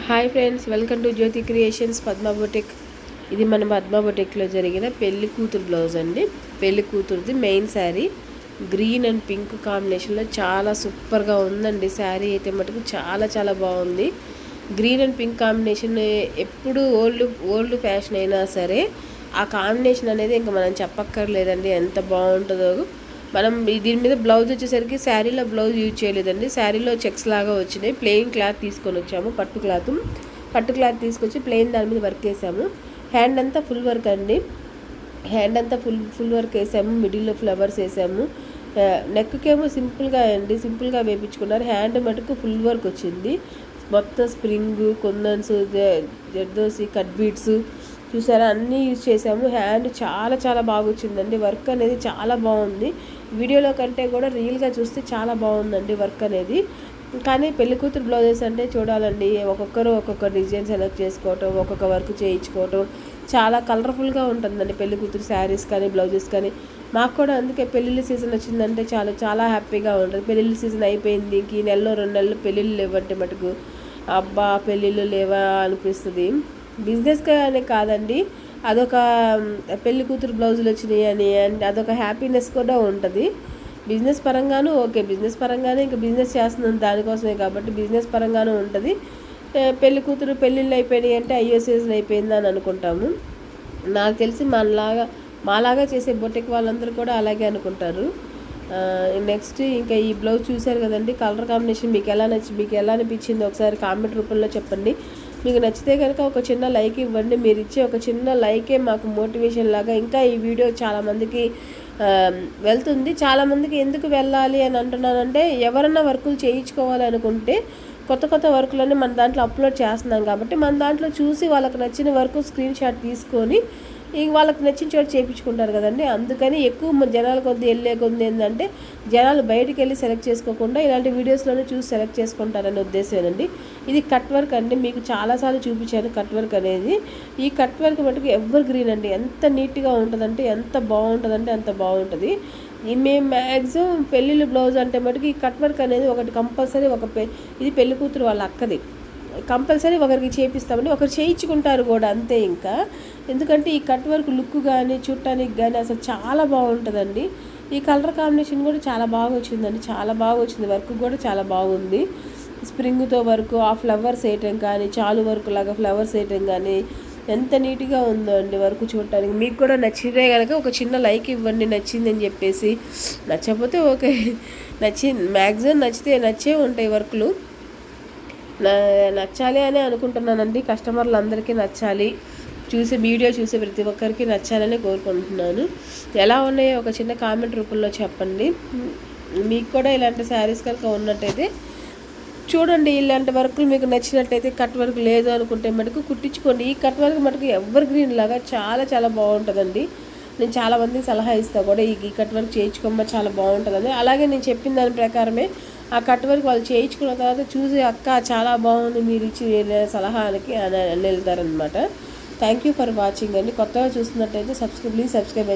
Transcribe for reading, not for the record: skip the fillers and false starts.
Hi friends, welcome to Jyothi creations Padma boutique. ఇది మన పద్మా బొటిక్లో జరిగిన పెళ్లి కూతురు బ్లౌజ్ అండి. పెళ్లి కూతురుది main sari green and pink కాంబినేషన్లో చాలా సూపర్గా ఉందండి. శారీ అయితే మటుకు చాలా చాలా బాగుంది. గ్రీన్ అండ్ పింక్ కాంబినేషన్ ఎప్పుడు ఓల్డ్ ఫ్యాషన్ అయినా సరే ఆ కాంబినేషన్ అనేది ఇంకా మనం చెప్పక్కర్లేదండి, ఎంత బాగుంటుందో. మనం దీని మీద బ్లౌజ్ వచ్చేసరికి శారీలో బ్లౌజ్ యూజ్ చేయలేదండి. శారీలో చెక్స్ లాగా వచ్చినాయి. ప్లెయిన్ క్లాత్ తీసుకొని వచ్చాము, పట్టు క్లాత్ తీసుకొచ్చి ప్లెయిన్ దాని మీద వర్క్ వేసాము. హ్యాండ్ అంతా ఫుల్ వర్క్ అండి. హ్యాండ్ అంతా ఫుల్ వర్క్ వేసాము. మిడిల్లో ఫ్లవర్స్ వేసాము. నెక్కేమో సింపుల్గా వేయించుకున్నారు. హ్యాండ్ మటుకు ఫుల్ వర్క్ వచ్చింది. మొత్తం స్ప్రింగ్, కుందన్స్, జర్దోసి, కట్ బీడ్స్ చూసారా, అన్నీ యూజ్ చేసాము. హ్యాండ్ చాలా చాలా బాగా వచ్చిందండి. వర్క్ అనేది చాలా బాగుంది. వీడియోలో కంటే కూడా రియల్గా చూస్తే చాలా బాగుందండి వర్క్ అనేది. కానీ పెళ్ళికూతురు బ్లౌజెస్ అంటే చూడాలండి, ఒక్కొక్కరు ఒక్కొక్క డిజైన్ సెలెక్ట్ చేసుకోవటం, ఒక్కొక్క వర్క్ చేయించుకోవటం చాలా కలర్ఫుల్గా ఉంటుందండి పెళ్ళికూతురు శారీస్ కానీ బ్లౌజెస్ కానీ. మాకు కూడా అందుకే పెళ్ళిళ్ళ సీజన్ వచ్చిందంటే చాలా చాలా హ్యాపీగా ఉంటుంది. పెళ్ళిళ్ళ సీజన్ అయిపోయింది, ఇంక ఈ నెలలో 2 నెలలు పెళ్ళిళ్ళు లేవంటే మటుకు అబ్బా పెళ్ళిళ్ళు లేవా అనిపిస్తుంది. బిజినెస్గా అనే కాదండి, అదొక పెళ్లి కూతురు బ్లౌజులు వచ్చినాయి అని అండ్ అదొక హ్యాపీనెస్ కూడా ఉంటుంది. బిజినెస్ పరంగాను ఓకే, బిజినెస్ పరంగానే ఇంకా బిజినెస్ చేస్తున్నాం దానికోసమే కాబట్టి బిజినెస్ పరంగానూ ఉంటుంది. పెళ్లి కూతురు పెళ్ళిళ్ళు అయిపోయినాయి అంటే అయ్యో సీజన్ అయిపోయింది అని అనుకుంటాము. నాకు తెలిసి మాలాగా చేసే బొటిక్ వాళ్ళందరూ కూడా అలాగే అనుకుంటారు. నెక్స్ట్ ఇంకా ఈ బ్లౌజ్ చూశారు కదండి, కలర్ కాంబినేషన్ మీకు ఎలా అనిపించింది ఒకసారి కామెంట్ రూపంలో చెప్పండి. మీకు నచ్చితే కనుక ఒక చిన్న లైక్ ఇవ్వండి. మీరు ఇచ్చే ఒక చిన్న లైకే మాకు మోటివేషన్ లాగా ఇంకా ఈ వీడియో చాలామందికి వెళ్తుంది. చాలామందికి ఎందుకు వెళ్ళాలి అని అంటున్నానంటే, ఎవరన్నా వర్కులు చేయించుకోవాలి అనుకుంటే కొత్త వర్కులన్నీ మన దాంట్లో అప్లోడ్ చేస్తున్నాం కాబట్టి మన దాంట్లో చూసి వాళ్ళకి నచ్చిన వర్క్ స్క్రీన్ షాట్ తీసుకొని వాళ్ళకి నచ్చిన చోట చేయించుకుంటారు కదండి. అందుకని ఎక్కువ జనాల కొద్ది వెళ్ళే కొద్ది ఏంటంటే జనాలు బయటికి వెళ్ళి సెలెక్ట్ చేసుకోకుండా ఇలాంటి వీడియోస్లోనే చూసి సెలెక్ట్ చేసుకుంటారనే ఉద్దేశమేనండి. ఇది కట్ వర్క్ అండి, మీకు చాలాసార్లు చూపించాను కట్ వర్క్ అనేది. ఈ కట్ వర్క్ మటుకు ఎవర్ గ్రీన్ అండి, ఎంత నీట్గా ఉంటుందంటే ఎంత బాగుంటుందంటే అంత బాగుంటుంది. మేము మ్యాక్సిమం పెళ్ళిళ్ళు బ్లౌజ్ అంటే మటుకు ఈ కట్ వర్క్ అనేది ఒకటి కంపల్సరీ. ఇది పెళ్లి కూతురు వాళ్ళ అక్కది, కంపల్సరీ ఒకరికి చేపిస్తామని ఒకరు చేయించుకుంటారు కూడా అంతే. ఇంకా ఎందుకంటే ఈ కట్ వర్క్ లుక్ కానీ చూడటానికి కానీ అసలు చాలా బాగుంటుందండి. ఈ కలర్ కాంబినేషన్ కూడా చాలా బాగా వచ్చిందండి, చాలా బాగా వచ్చింది. వర్క్ కూడా చాలా బాగుంది. స్ప్రింగ్తో వర్క్, ఆ ఫ్లవర్స్ వేయటం కానీ, చాలు వర్క్ లాగా ఫ్లవర్స్ వేయటం కానీ ఎంత నీట్గా ఉందో అండి వర్క్ చూడటానికి. మీకు కూడా నచ్చితే కనుక ఒక చిన్న లైక్ ఇవ్వండి, నచ్చిందని చెప్పేసి. నచ్చకపోతే ఓకే, మ్యాక్సిమం నచ్చే ఉంటాయి వర్క్లు. నచ్చాలి అని అనుకుంటున్నానండి. కస్టమర్లు అందరికీ నచ్చాలి, వీడియో చూసే ప్రతి ఒక్కరికి నచ్చాలని కోరుకుంటున్నాను. ఎలా ఉన్నాయో ఒక చిన్న కామెంట్ రూపంలో చెప్పండి. మీకు కూడా ఇలాంటి శారీస్ కనుక ఉన్నట్టయితే చూడండి. ఇలాంటి వర్కులు మీకు నచ్చినట్టయితే, కట్ వర్క్ లేదు అనుకుంటే మటుకు కుట్టించుకోండి. ఈ కట్ వర్క్ మటుకు ఎవర్ గ్రీన్ లాగా చాలా చాలా బాగుంటుందండి. నేను చాలామందికి సలహా ఇస్తాను కూడా, ఈ కట్ వర్క్ చేయించుకోమ్మా చాలా బాగుంటుందని. అలాగే నేను చెప్పిన దాని ప్రకారమే ఆ కట్ వర్క్ వాళ్ళు చేయించుకున్న తర్వాత చూసి అక్క చాలా బాగుంది మీరు ఇచ్చి సలహానికి అని వెళ్తారనమాట. థ్యాంక్ యూ ఫర్ వాచింగ్ అండి. కొత్తగా చూస్తున్నట్టయితే ప్లీజ్ సబ్స్క్రైబ్